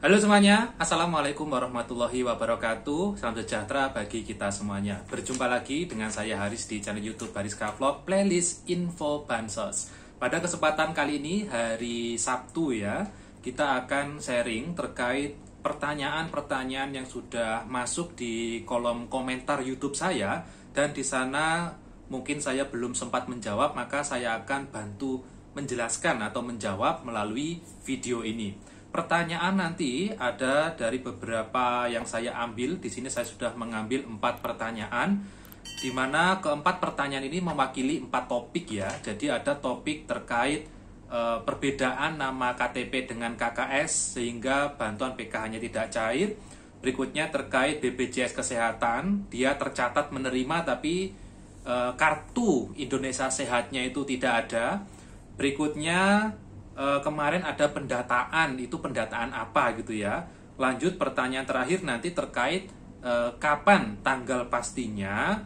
Halo semuanya, Assalamualaikum warahmatullahi wabarakatuh. Salam sejahtera bagi kita semuanya. Berjumpa lagi dengan saya Haris di channel YouTube Hariska Vlog Playlist Info Bansos. Pada kesempatan kali ini, hari Sabtu ya, kita akan sharing terkait pertanyaan-pertanyaan yang sudah masuk di kolom komentar YouTube saya. Dan di sana mungkin saya belum sempat menjawab, maka saya akan bantu menjelaskan atau menjawab melalui video ini. Pertanyaan nanti ada dari beberapa yang saya ambil. Di sini saya sudah mengambil 4 pertanyaan, di mana keempat pertanyaan ini mewakili 4 topik ya. Jadi ada topik terkait perbedaan nama KTP dengan KKS sehingga bantuan PKH-nya tidak cair. Berikutnya terkait BPJS Kesehatan, dia tercatat menerima tapi kartu Indonesia Sehatnya itu tidak ada. Berikutnya kemarin ada pendataan, itu pendataan apa gitu ya. Lanjut pertanyaan terakhir nanti terkait kapan tanggal pastinya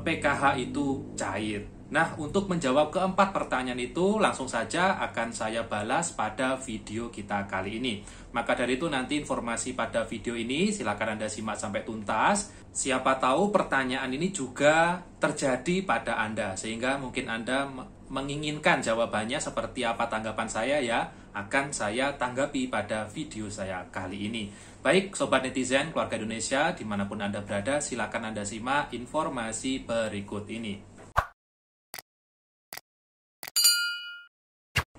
PKH itu cair. Nah, untuk menjawab keempat pertanyaan itu langsung saja akan saya balas pada video kita kali ini. Maka dari itu nanti informasi pada video ini silakan Anda simak sampai tuntas. Siapa tahu pertanyaan ini juga terjadi pada Anda, sehingga mungkin Anda menginginkan jawabannya seperti apa tanggapan saya ya, akan saya tanggapi pada video saya kali ini. Baik, Sobat Netizen, keluarga Indonesia, dimanapun Anda berada, silakan Anda simak informasi berikut ini.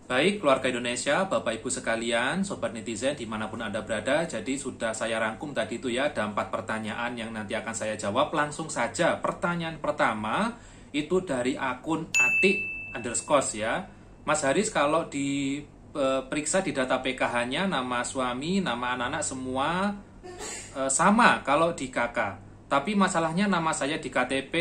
Baik, keluarga Indonesia, Bapak Ibu sekalian, Sobat Netizen, dimanapun Anda berada, jadi sudah saya rangkum tadi itu ya, ada 4 pertanyaan yang nanti akan saya jawab. Langsung saja, pertanyaan pertama itu dari akun Atik_, ya. Mas Haris, kalau diperiksa di data PKH-nya, nama suami, nama anak-anak semua sama kalau di KK. Tapi masalahnya nama saya di KTP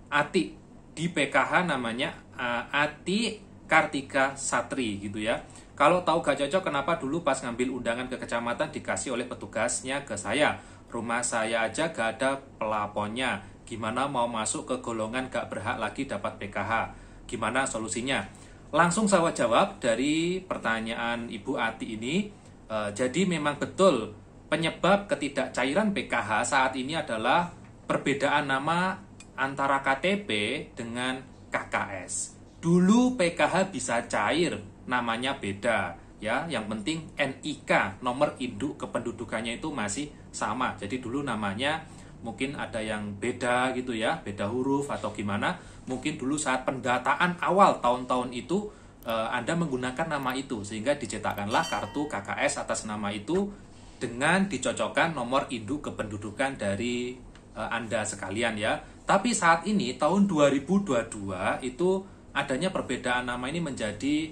Atik, di PKH namanya Ati Kartika Satri gitu ya. Kalau tahu gak cocok, kenapa dulu pas ngambil undangan ke kecamatan dikasih oleh petugasnya ke saya? Rumah saya aja gak ada pelapornya. Gimana mau masuk ke golongan gak berhak lagi dapat PKH? Gimana solusinya? Langsung saya jawab dari pertanyaan Ibu Ati ini. Jadi memang betul penyebab ketidakcairan PKH saat ini adalah perbedaan nama antara KTP dengan KKS. Dulu PKH bisa cair, namanya beda ya. Yang penting NIK, nomor induk kependudukannya itu masih sama. Jadi dulu namanya mungkin ada yang beda gitu ya, beda huruf atau gimana. Mungkin dulu saat pendataan awal tahun-tahun itu Anda menggunakan nama itu, sehingga dicetakkanlah kartu KKS atas nama itu dengan dicocokkan nomor induk kependudukan dari Anda sekalian ya. Tapi saat ini tahun 2022 itu adanya perbedaan nama ini menjadi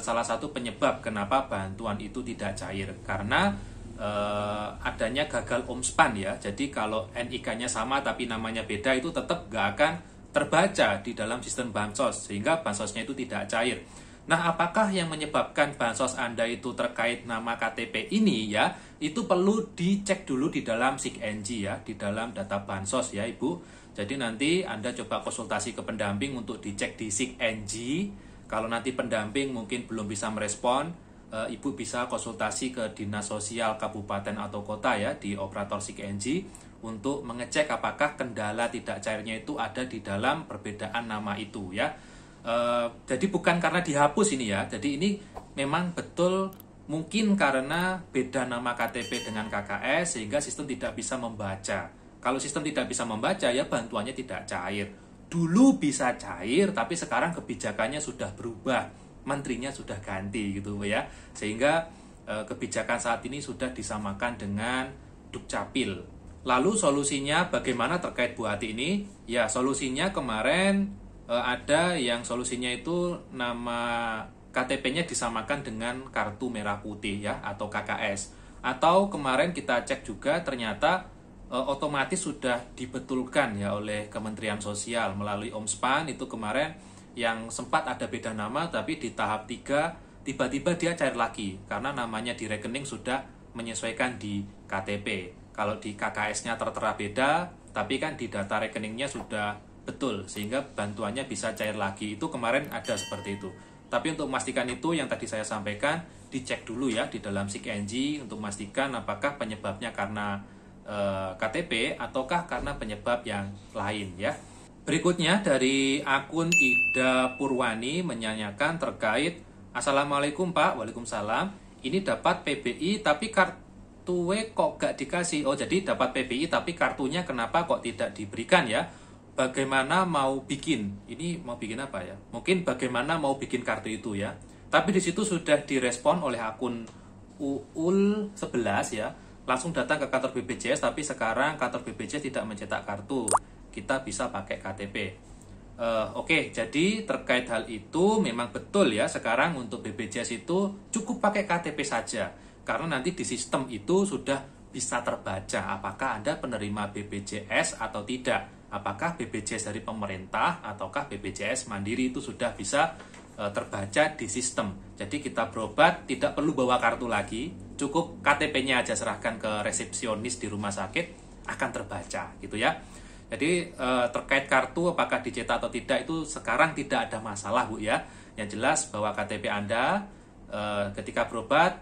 salah satu penyebab kenapa bantuan itu tidak cair, karena adanya gagal omspan ya. Jadi kalau NIK-nya sama tapi namanya beda, itu tetap gak akan terbaca di dalam sistem bansos, sehingga bansosnya itu tidak cair. Nah, apakah yang menyebabkan bansos Anda itu terkait nama KTP ini ya, itu perlu dicek dulu di dalam SIG-NG ya, di dalam data bansos ya Ibu. Jadi nanti Anda coba konsultasi ke pendamping untuk dicek di SIG-NG. Kalau nanti pendamping mungkin belum bisa merespon, Ibu bisa konsultasi ke Dinas Sosial Kabupaten atau Kota ya, di operator SIG-NG, untuk mengecek apakah kendala tidak cairnya itu ada di dalam perbedaan nama itu ya. Jadi bukan karena dihapus ini ya. Jadi ini memang betul mungkin karena beda nama KTP dengan KKS sehingga sistem tidak bisa membaca. Kalau sistem tidak bisa membaca ya bantuannya tidak cair. Dulu bisa cair, tapi sekarang kebijakannya sudah berubah, menterinya sudah ganti gitu ya. Sehingga kebijakan saat ini sudah disamakan dengan Dukcapil. Lalu solusinya bagaimana terkait Bu Ati ini? Ya, solusinya kemarin ada yang solusinya itu nama KTP-nya disamakan dengan kartu merah putih ya, atau KKS. Atau kemarin kita cek juga ternyata otomatis sudah dibetulkan ya oleh Kementerian Sosial melalui Omspan. Itu kemarin yang sempat ada beda nama, tapi di tahap 3 tiba-tiba dia cair lagi karena namanya di rekening sudah menyesuaikan di KTP. Kalau di KKS-nya tertera beda, tapi kan di data rekeningnya sudah betul, sehingga bantuannya bisa cair lagi. Itu kemarin ada seperti itu. Tapi untuk memastikan itu yang tadi saya sampaikan, dicek dulu ya di dalam SIG-NG untuk memastikan apakah penyebabnya karena KTP ataukah karena penyebab yang lain ya. Berikutnya dari akun Ida Purwani menanyakan terkait Assalamualaikum Pak, Waalaikumsalam. Ini dapat PBI tapi kartu kok gak dikasih. Oh, jadi dapat PBI tapi kartunya kenapa kok tidak diberikan ya? Bagaimana mau bikin? Ini mau bikin apa ya? Mungkin bagaimana mau bikin kartu itu ya. Tapi di situ sudah direspon oleh akun Uul 11 ya. Langsung datang ke kantor BPJS, tapi sekarang kantor BPJS tidak mencetak kartu. Kita bisa pakai KTP. Oke, jadi terkait hal itu memang betul ya, sekarang untuk BPJS itu cukup pakai KTP saja. Karena nanti di sistem itu sudah bisa terbaca apakah Anda penerima BPJS atau tidak. Apakah BPJS dari pemerintah ataukah BPJS mandiri, itu sudah bisa terbaca di sistem. Jadi kita berobat tidak perlu bawa kartu lagi, cukup KTP-nya aja serahkan ke resepsionis di rumah sakit, akan terbaca gitu ya. Jadi terkait kartu apakah dicetak atau tidak itu sekarang tidak ada masalah Bu ya. Yang jelas bahwa KTP Anda ketika berobat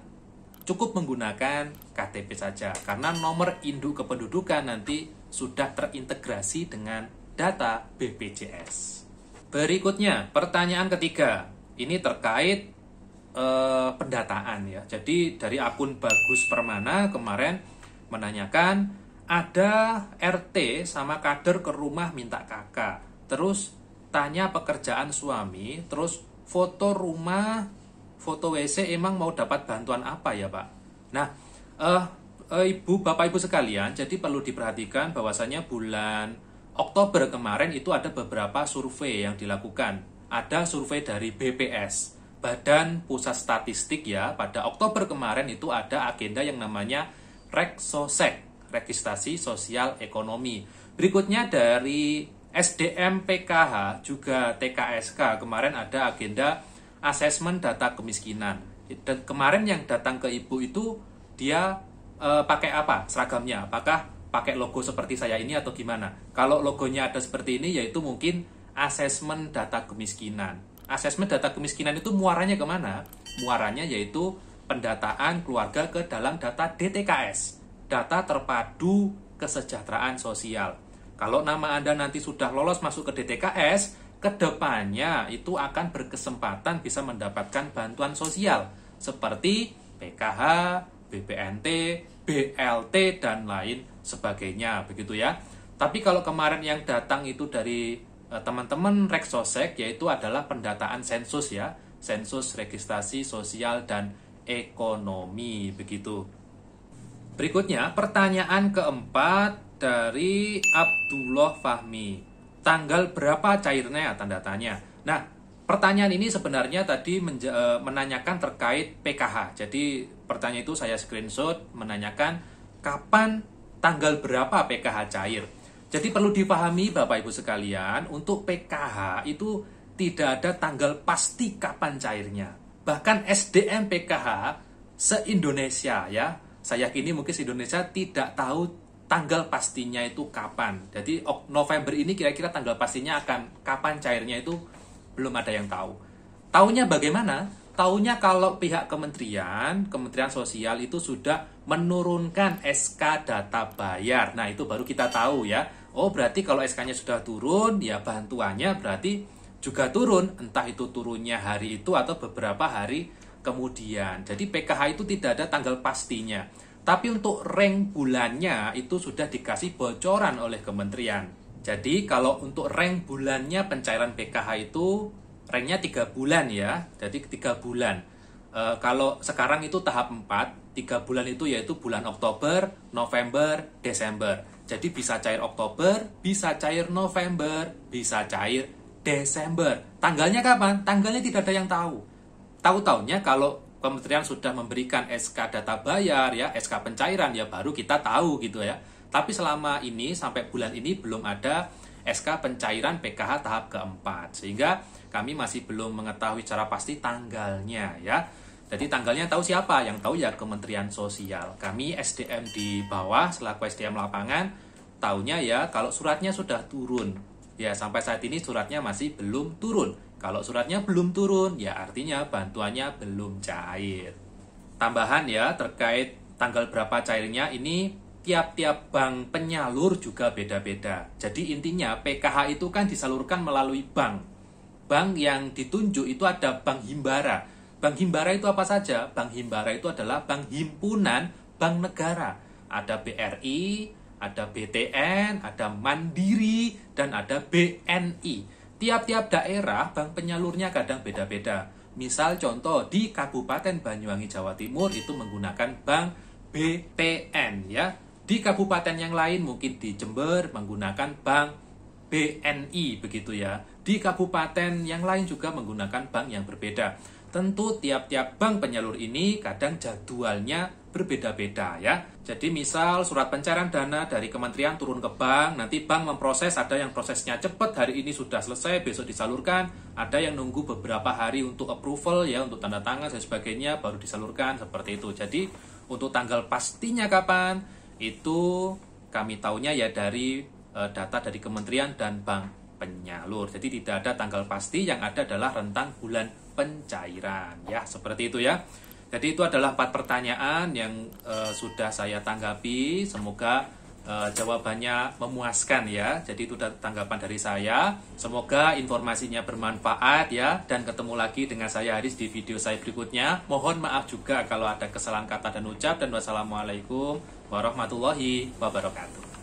cukup menggunakan KTP saja, karena nomor induk kependudukan nanti sudah terintegrasi dengan data BPJS. Berikutnya, pertanyaan ketiga. Ini terkait pendataan ya. Jadi dari akun Bagus Permana kemarin menanyakan ada RT sama kader ke rumah minta kakak. Terus tanya pekerjaan suami, terus foto rumah, foto WC, emang mau dapat bantuan apa ya Pak? Nah, Bapak Ibu sekalian, jadi perlu diperhatikan bahwasanya bulan Oktober kemarin itu ada beberapa survei yang dilakukan. Ada survei dari BPS, Badan Pusat Statistik ya. Pada Oktober kemarin itu ada agenda yang namanya Reksosek, Registrasi Sosial Ekonomi. Berikutnya dari SDM PKH juga TKSK kemarin ada agenda Asesmen Data Kemiskinan. Dan kemarin yang datang ke Ibu itu dia pakai apa seragamnya? Apakah pakai logo seperti saya ini atau gimana? Kalau logonya ada seperti ini, yaitu mungkin asesmen data kemiskinan. Asesmen data kemiskinan itu muaranya kemana? Muaranya yaitu pendataan keluarga ke dalam data DTKS, data terpadu kesejahteraan sosial. Kalau nama Anda nanti sudah lolos masuk ke DTKS, kedepannya itu akan berkesempatan bisa mendapatkan bantuan sosial seperti PKH, BPNT, BLT, dan lain sebagainya, begitu ya. Tapi kalau kemarin yang datang itu dari teman-teman Reksosek, yaitu adalah pendataan sensus ya, sensus registrasi sosial dan ekonomi, begitu. Berikutnya, pertanyaan keempat dari Abdullah Fahmi. Tanggal berapa cairnya? Tanda tanya. Nah, pertanyaan ini sebenarnya tadi menanyakan terkait PKH. Jadi pertanyaan itu saya screenshot menanyakan kapan tanggal berapa PKH cair. Jadi perlu dipahami Bapak Ibu sekalian, untuk PKH itu tidak ada tanggal pasti kapan cairnya. Bahkan SDM PKH se-Indonesia ya, saya yakini mungkin se-Indonesia tidak tahu tanggal pastinya itu kapan. Jadi November ini kira-kira tanggal pastinya akan kapan cairnya itu belum ada yang tahu. Taunya bagaimana? Taunya kalau pihak Kementerian Sosial itu sudah menurunkan SK data bayar. Nah, itu baru kita tahu ya. Oh, berarti kalau SK-nya sudah turun, ya bantuannya berarti juga turun. Entah itu turunnya hari itu atau beberapa hari kemudian. Jadi PKH itu tidak ada tanggal pastinya. Tapi untuk rank bulannya itu sudah dikasih bocoran oleh Kementerian. Jadi kalau untuk rank bulannya pencairan PKH itu ranknya 3 bulan ya, jadi 3 bulan. Kalau sekarang itu tahap 4, 3 bulan itu yaitu bulan Oktober, November, Desember. Jadi bisa cair Oktober, bisa cair November, bisa cair Desember. Tanggalnya kapan? Tanggalnya tidak ada yang tahu. Tahu-taunya kalau Kementerian sudah memberikan SK data bayar ya, SK pencairan ya baru kita tahu gitu ya. Tapi selama ini sampai bulan ini belum ada SK pencairan PKH tahap keempat, sehingga kami masih belum mengetahui secara pasti tanggalnya ya. Jadi tanggalnya tahu siapa? Yang tahu ya Kementerian Sosial. Kami SDM di bawah selaku SDM lapangan tahunya ya kalau suratnya sudah turun. Ya sampai saat ini suratnya masih belum turun. Kalau suratnya belum turun, ya artinya bantuannya belum cair. Tambahan ya, terkait tanggal berapa cairnya, ini tiap-tiap bank penyalur juga beda-beda. Jadi intinya PKH itu kan disalurkan melalui bank. Bank yang ditunjuk itu ada Bank Himbara. Bank Himbara itu apa saja? Bank Himbara itu adalah bank himpunan bank negara. Ada BRI, ada BTN, ada Mandiri, dan ada BNI. Tiap-tiap daerah bank penyalurnya kadang beda-beda. Misal contoh di Kabupaten Banyuwangi Jawa Timur itu menggunakan bank BTN ya. Di kabupaten yang lain mungkin di Jember menggunakan bank BNI begitu ya. Di kabupaten yang lain juga menggunakan bank yang berbeda. Tentu tiap-tiap bank penyalur ini kadang jadwalnya berbeda-beda ya. Jadi misal surat pencairan dana dari kementerian turun ke bank, nanti bank memproses, ada yang prosesnya cepat, hari ini sudah selesai, besok disalurkan, ada yang nunggu beberapa hari untuk approval ya, untuk tanda tangan dan sebagainya baru disalurkan seperti itu. Jadi untuk tanggal pastinya kapan itu kami taunya ya dari data dari kementerian dan bank penyalur. Jadi tidak ada tanggal pasti, yang ada adalah rentang bulan pencairan ya, seperti itu ya. Jadi itu adalah 4 pertanyaan yang sudah saya tanggapi. Semoga jawabannya memuaskan ya. Jadi itu tanggapan dari saya. Semoga informasinya bermanfaat ya. Dan ketemu lagi dengan saya Haris di video saya berikutnya. Mohon maaf juga kalau ada kesalahan kata dan ucap. Dan wassalamualaikum warahmatullahi wabarakatuh.